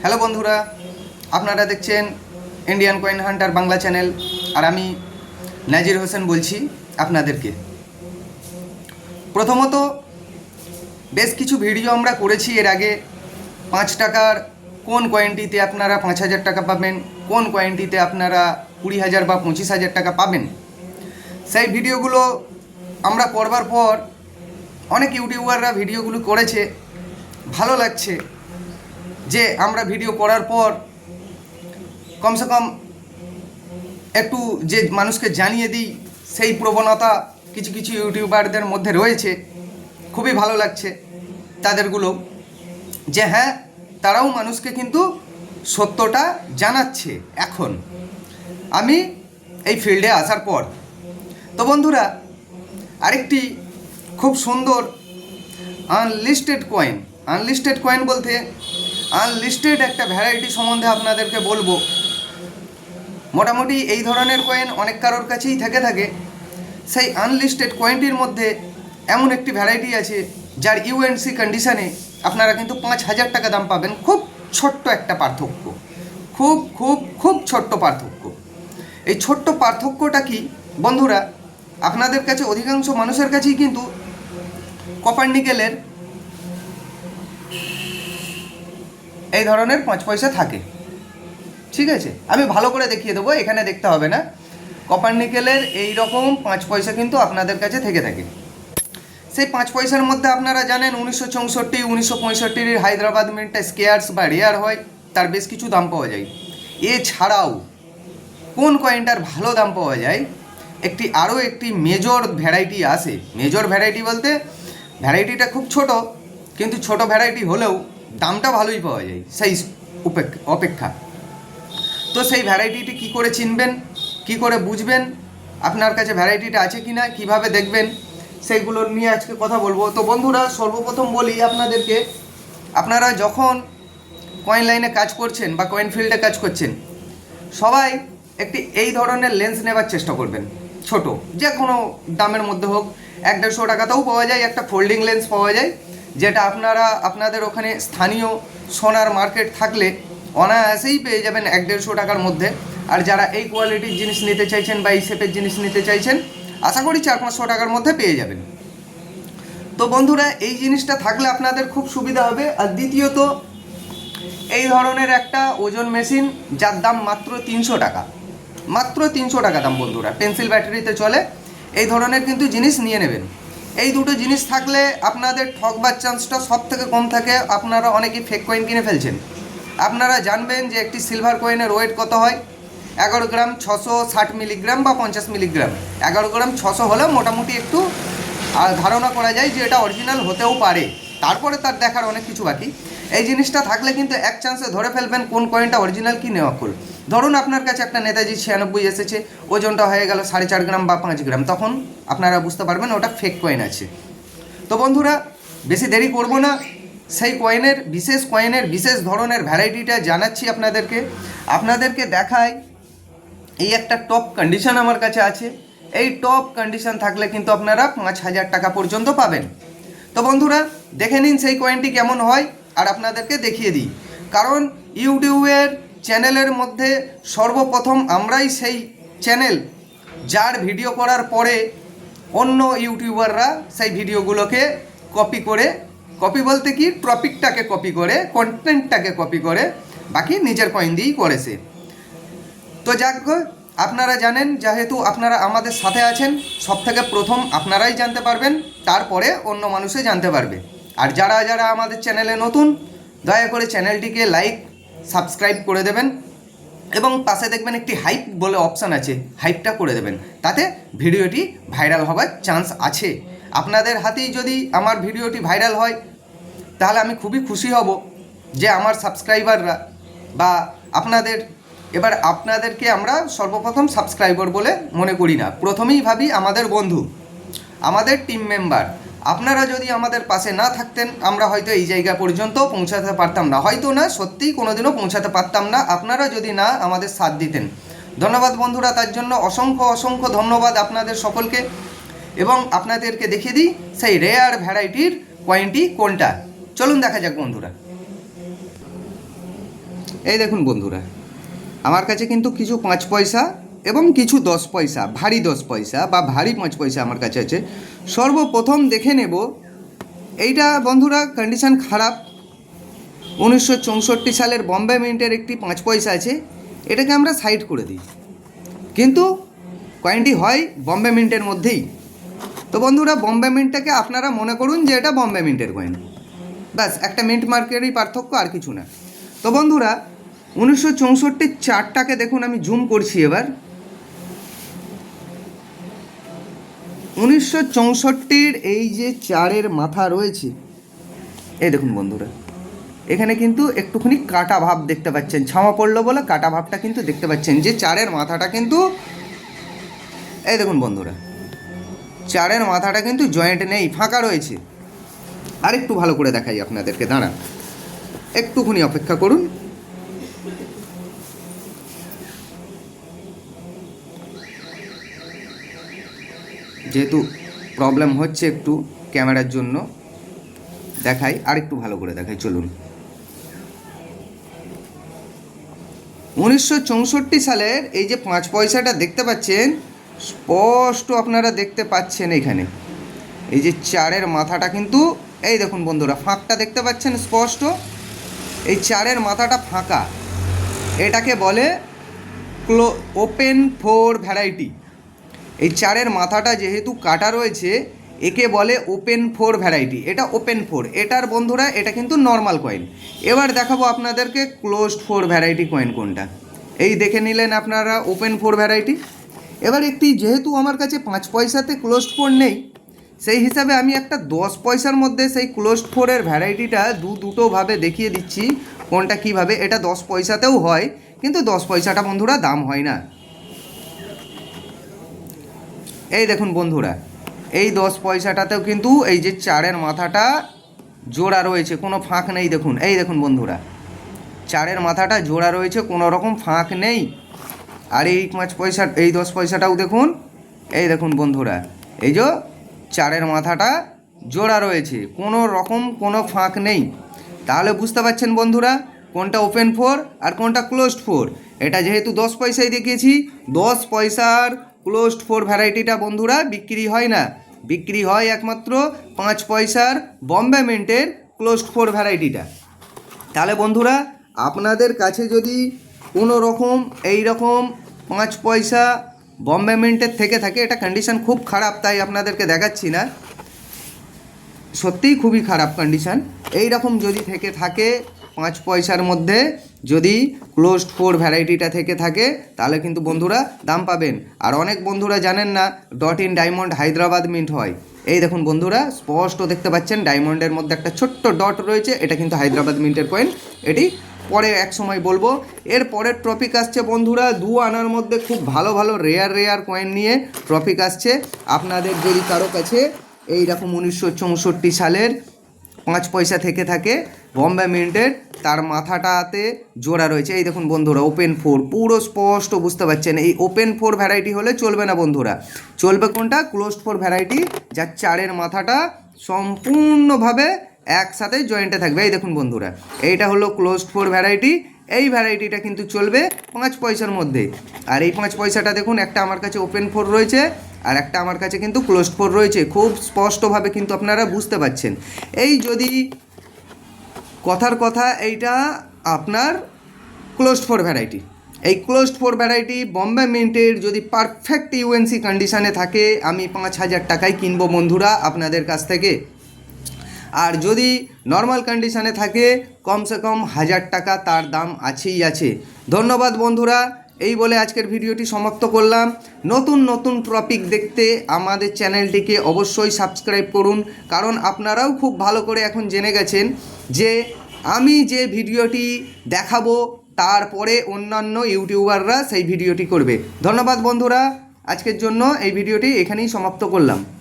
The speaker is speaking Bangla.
হ্যালো বন্ধুরা, আপনারা দেখছেন Indian coin hunter Bangla channel. আর আমি নাজির হোসেন বলছি আপনাদেরকে। প্রথমত, বেশ কিছু ভিডিও আমরা করেছি এর আগে। 5 টাকার কোন কয়েনটিতে আপনারা 5,000 টাকা পাবেন, কোন কয়েনটিতে আপনারা 20,000 বা 25,000 টাকা পাবেন, সেই ভিডিওগুলো আমরা করবার পর অনেক ইউটিউবাররা ভিডিওগুলো করেছে। ভালো লাগছে যে আমরা ভিডিও করার পর কমসে কম একটু যে মানুষকে জানিয়ে দিই, সেই প্রবণতা কিছু কিছু ইউটিউবারদের মধ্যে রয়েছে। খুবই ভালো লাগছে তাদেরগুলো, যে হ্যাঁ, তারাও মানুষকে কিন্তু সত্যটা জানাচ্ছে এখন আমি এই ফিল্ডে আসার পর। তো বন্ধুরা, আরেকটি খুব সুন্দর আনলিস্টেড কয়েন বলতে আনলিস্টেড একটা ভ্যারাইটি সম্বন্ধে আপনাদেরকে বলবো। মোটামুটি এই ধরনের কয়েন অনেক কারোর কাছেই থাকে। সেই আনলিস্টেড কয়েনটির মধ্যে এমন একটি ভ্যারাইটি আছে যার ইউএনসি কন্ডিশানে আপনারা কিন্তু 5,000 টাকা দাম পাবেন। খুব ছোট্ট একটা পার্থক্য, খুব খুব খুব ছোট্ট পার্থক্য। এই ছোট্ট পার্থক্যটা কি বন্ধুরা, আপনাদের কাছে অধিকাংশ মানুষের কাছেই কিন্তু কপার নিকেলের এই ধরনের 5 পয়সা থাকে। ঠিক আছে, আমি ভালো করে দেখিয়ে দেবো, এখানে দেখতে হবে না। কপার নিকেলের এই রকম 5 পয়সা কিন্তু আপনাদের কাছে থেকে থাকে। সেই 5 পয়সার মধ্যে আপনারা জানেন 1964, 1965 হায়দ্রাবাদ মিন্টটা স্কেয়ার্স বা রেয়ার হয়, তার বেশ কিছু দাম পাওয়া যায়। এছাড়াও কোন কয়েনটার ভালো দাম পাওয়া যায়, আরও একটি মেজর ভ্যারাইটি আসে। মেজর ভ্যারাইটি বলতে ভ্যারাইটিটা খুব ছোট, কিন্তু ছোট ভ্যারাইটি হলেও দামটা ভালোই পাওয়া যায় সেই অপেক্ষা। তো সেই ভ্যারাইটিটি কী করে চিনবেন, কী করে বুঝবেন আপনার কাছে ভ্যারাইটিটা আছে কি না, কীভাবে দেখবেন, সেইগুলো নিয়ে আজকে কথা বলবো। তো বন্ধুরা, সর্বপ্রথম বলি আপনাদেরকে, আপনারা যখন কয়েন লাইনে কাজ করছেন বা কয়েন ফিল্ডে কাজ করছেন, সবাই এই ধরনের লেন্স নেবার চেষ্টা করবেন। ছোট যে কোনো দামের মধ্যে হোক, 100-150 টাকাতেও পাওয়া যায় একটা ফোল্ডিং লেন্স পাওয়া যায়, যেটা আপনাদের ওখানে স্থানীয় সোনার মার্কেট থাকলে অনায়াসেই পেয়ে যাবেন 100-150 টাকার মধ্যে। আর যারা এই কোয়ালিটির জিনিস নিতে চাইছেন বা এই শেপের জিনিস নিতে চাইছেন, আশা করি 400-500 টাকার মধ্যে পেয়ে যাবেন। তো বন্ধুরা, এই জিনিসটা থাকলে আপনাদের খুব সুবিধা হবে। আর দ্বিতীয়ত, এই ধরনের একটা ওজন মেশিন যার দাম মাত্র 300 টাকা, মাত্র 300 টাকা দাম বন্ধুরা, পেন্সিল ব্যাটারিতে চলে, এই ধরনের কিন্তু জিনিস নিয়ে নেবেন। এই দুটো জিনিস থাকলে আপনাদের ঠকবার চান্সটা সব থেকে কম থাকে। আপনারা অনেকেই ফেক কয়েন কিনে ফেলছেন। আপনারা জানবেন যে একটি সিলভার কয়েনের ওয়েট কত হয়, 11 গ্রাম 660 মিলিগ্রাম বা 50 মিলিগ্রাম। 11 গ্রাম 600 হলেও মোটামুটি একটু ধারণা করা যায় যে এটা অরিজিনাল হতেও পারে। তারপরে তার দেখার অনেক কিছু বাকি। এই জিনিসটা থাকলে কিন্তু এক চান্সে ধরে ফেলবেন কোন কয়েনটা অরিজিনাল কি নেওয়াকুল। ধরুন আপনার কাছে একটা নেতাজি 96 এসেছে, ওজনটা হয়ে গেল 4.5 গ্রাম বা 5 গ্রাম, তখন আপনারা বুঝতে পারবেন ওটা ফেক কয়েন আছে। তো বন্ধুরা, বেশি দেরি করব না, সেই কয়েনের বিশেষ ধরনের ভ্যারাইটিটা জানাচ্ছি আপনাদেরকে দেখাই। এই একটা টপ কন্ডিশন আমার কাছে আছে। এই টপ কন্ডিশন থাকলে কিন্তু আপনারা 5,000 টাকা পর্যন্ত পাবেন। তো বন্ধুরা, দেখে নিন সেই কয়েনটি কেমন হয়, আর আপনাদেরকে দেখিয়ে দিই। কারণ ইউটিউবের চ্যানেলের মধ্যে সর্বপ্রথম আমরাই সেই চ্যানেল যার ভিডিও করার পরে অন্য ইউটিউবাররা সেই ভিডিওগুলোকে কপি বলতে কি, টপিকটাকে কপি করে, কন্টেন্টটাকে কপি করে, বাকি নিজের কয়েন দিয়েই করেছে। তো যাক, আপনারা জানেন, যেহেতু আপনারা আমাদের সাথে আছেন, সব থেকে প্রথম আপনারাই জানতে পারবেন, তারপরে অন্য মানুষে জানতে পারবে। আর যারা আমাদের চ্যানেলে নতুন, দয়া করে চ্যানেলটিকে লাইক সাবস্ক্রাইব করে দেবেন, এবং পাশে দেখবেন একটি হাইপ বলে অপশান আছে, হাইপটা করে দেবেন। তাতে ভিডিওটি ভাইরাল হবার চান্স আছে। আপনাদের হাতেই যদি আমার ভিডিওটি ভাইরাল হয়, তাহলে আমি খুবই খুশি হব যে আমার সাবস্ক্রাইবাররা বা আপনাদেরকে আমরা সর্বপ্রথম সাবস্ক্রাইবার বলে মনে করি না, প্রথমেই ভাবি আমাদের বন্ধু, আমাদের টিম মেম্বার। আপনারা যদি আমাদের পাশে না থাকতেন, আমরা হয়তো এই জায়গা পর্যন্ত পৌঁছাতে পারতাম না, হয়তো না, সত্যিই কোনোদিনও পৌঁছাতে পারতাম না, আপনারা যদি না আমাদের সাথ দিতেন। ধন্যবাদ বন্ধুরা, তার জন্য অসংখ্য ধন্যবাদ আপনাদের সকলকে। এবং আপনাদেরকে দেখিয়ে দিই সেই রেয়ার ভ্যারাইটির কয়েনটি কোনটা। চলুন দেখা যাক বন্ধুরা। এই দেখুন বন্ধুরা, আমার কাছে কিন্তু কিছু 5 পয়সা এবং কিছু 10 পয়সা, ভারী 10 পয়সা বা ভারী 5 পয়সা আমার কাছে আছে। সর্বপ্রথম দেখে নেব, এইটা বন্ধুরা কন্ডিশন খারাপ। 1964 সালের বম্বে মিন্টের একটি 5 পয়সা আছে, এটাকে আমরা সাইড করে দিই, কিন্তু কয়েনটি হয় বম্বে মিন্টের মধ্যেই। তো বন্ধুরা, বম্বে মিন্টটাকে আপনারা মনে করুন যে এটা বম্বে মিন্টের কয়েন, ব্যাস একটা মিন্ট মার্কেরই পার্থক্য, আর কিছু না। তো বন্ধুরা, 1964 চারটাকে দেখুন, আমি জুম করছি এবার। 1964 এই যে চারের মাথা রয়েছে, এই দেখুন বন্ধুরা, এখানে কিন্তু একটুখানি কাটা ভাব দেখতে পাচ্ছেন, ছামা পড়লো বলে কাটা ভাবটা কিন্তু দেখতে পাচ্ছেন, যে চারের মাথাটা কিন্তু, এই দেখুন বন্ধুরা, চারের মাথাটা কিন্তু জয়েন্ট নেই, ফাঁকা রয়েছে। আর একটু ভালো করে দেখাই আপনাদেরকে, দাঁড়ান একটুখানি অপেক্ষা করুন। যেহেতু প্রবলেম হচ্ছে একটু ক্যামেরার জন্য, দেখাই আর একটু ভালো করে দেখাই, চলুন। 1964 সালের এই যে 5 পয়সাটা দেখতে পাচ্ছেন, স্পষ্ট আপনারা দেখতে পাচ্ছেন এখানে এই যে চারের মাথাটা কিন্তু, এই দেখুন বন্ধুরা, ফাঁকটা দেখতে পাচ্ছেন স্পষ্ট, এই চারের মাথাটা ফাঁকা। এটাকে বলে ওপেন ফোর ভ্যারাইটি। এই চারের মাথাটা যেহেতু কাটা রয়েছে, একে বলে ওপেন ফোর ভ্যারাইটি। এটা ওপেন ফোর, এটার বন্ধুরা এটা কিন্তু নর্মাল কয়েন। এবার দেখাবো আপনাদেরকে ক্লোজড ফোর ভ্যারাইটি কয়েন কোনটা। এই দেখে নিলেন আপনারা ওপেন ফোর ভ্যারাইটি। এবার একটি, যেহেতু আমার কাছে 5 পয়সাতে ক্লোজড ফোর নেই, সেই হিসাবে আমি একটা 10 পয়সার মধ্যে সেই ক্লোজড ফোরের ভ্যারাইটিটা দুটোভাবে দেখিয়ে দিচ্ছি কোনটা কীভাবে। এটা 10 পয়সাতেও হয়, কিন্তু 10 পয়সাটা বন্ধুরা দাম হয় না। এই দেখুন বন্ধুরা, এই 10 পয়সাটাতেও কিন্তু এই যে চারের মাথাটা জোড়া রয়েছে, কোনো ফাঁক নেই। দেখুন, এই দেখুন বন্ধুরা, চারের মাথাটা জোড়া রয়েছে, কোনো রকম ফাঁক নেই। আর এই 5 পয়সা, এই 10 পয়সাটাও দেখুন, এই দেখুন বন্ধুরা, এই যে চারের মাথাটা জোড়া রয়েছে, কোনো রকম কোনো ফাঁক নেই। তাহলে বুঝতে পারছেন বন্ধুরা কোনটা ওপেন ফোর আর কোনটা ক্লোজড ফোর। এটা যেহেতু 10 পয়সায় দেখিয়েছি, 10 পয়সার ক্লোজড ফোর ভ্যারাইটিটা বন্ধুরা বিক্রি হয় না, বিক্রি হয় একমাত্র 5 পয়সার বম্বে মিন্টের ক্লোজড ফোর ভ্যারাইটিটা। তাহলে বন্ধুরা, আপনাদের কাছে যদি কোনো রকম এই রকম 5 পয়সা বম্বে মিন্টের থেকে থাকে, এটা কন্ডিশন খুব খারাপ, তাই আপনাদেরকে দেখাচ্ছি না, সত্যিই খুবই খারাপ কন্ডিশন। এই রকম যদি থেকে থাকে 5 পয়সার মধ্যে, যদি ক্লোজড ফোর ভ্যারাইটিটা থেকে থাকে, তাহলে কিন্তু বন্ধুরা দাম পাবেন। আর অনেক বন্ধুরা জানেন না, dot in diamond Hyderabad mint হয়। এই দেখুন বন্ধুরা, স্পষ্ট দেখতে পাচ্ছেন ডায়মন্ডের মধ্যে একটা ছোট্ট ডট রয়েছে, এটা কিন্তু হায়দ্রাবাদ মিন্টের কয়েন। এটি পরে এক সময় বলবো। এর পরের টপিক আসছে বন্ধুরা, 2 আনার মধ্যে খুব ভালো ভালো রেয়ার কয়েন নিয়ে টপিক আসছে। আপনাদের যদি কারো কাছে এই রকম 1964 সালের 5 পয়সা থেকে থাকে বম্বে মিন্টের, তার মাথাটাতে জোড়া রয়েছে, এই দেখুন বন্ধুরা ওপেন ফোর, পুরো স্পষ্ট বুঝতে পারছেন। এই ওপেন ফোর ভ্যারাইটি হলে চলবে না বন্ধুরা, চলবে কোনটা? ক্লোজড ফোর ভ্যারাইটি, যার চারের মাথাটা সম্পূর্ণভাবে একসাথে জয়েন্টে থাকবে। এই দেখুন বন্ধুরা, এইটা হলো ক্লোজড ফোর ভ্যারাইটি। এই ভ্যারাইটিটা কিন্তু চলবে 5 পয়সার মধ্যে। আর এই 5 পয়সাটা দেখুন, একটা আমার কাছে ওপেন ফোর রয়েছে আর একটা আমার কাছে কিন্তু ক্লোজড ফোর রয়েছে, খুব স্পষ্টভাবে কিন্তু আপনারা বুঝতে পারছেন। এই যদি কথার কথা, এইটা আপনার ক্লোজড ফোর ভ্যারাইটি। এই ক্লোজড ফোর ভ্যারাইটি বম্বে মিন্টের যদি পারফেক্ট ইউএনসি কন্ডিশানে থাকে, আমি 5,000 টাকায় কিনবো বন্ধুরা আপনাদের কাছ থেকে। আর যদি নর্মাল কন্ডিশানে থাকে, কমসে কম 1000 টাকা তার দাম আছেই আছে। ধন্যবাদ বন্ধুরা, এই বলে আজকের ভিডিওটি সমাপ্ত করলাম। নতুন নতুন টপিক দেখতে আমাদের চ্যানেলটিকে অবশ্যই সাবস্ক্রাইব করুন, কারণ আপনারাও খুব ভালো করে এখন জেনে গেছেন যে আমি যে ভিডিওটি দেখাবো তারপরে অন্যান্য ইউটিউবাররা সেই ভিডিওটি করবে। ধন্যবাদ বন্ধুরা, আজকের জন্য এই ভিডিওটি এখানেই সমাপ্ত করলাম।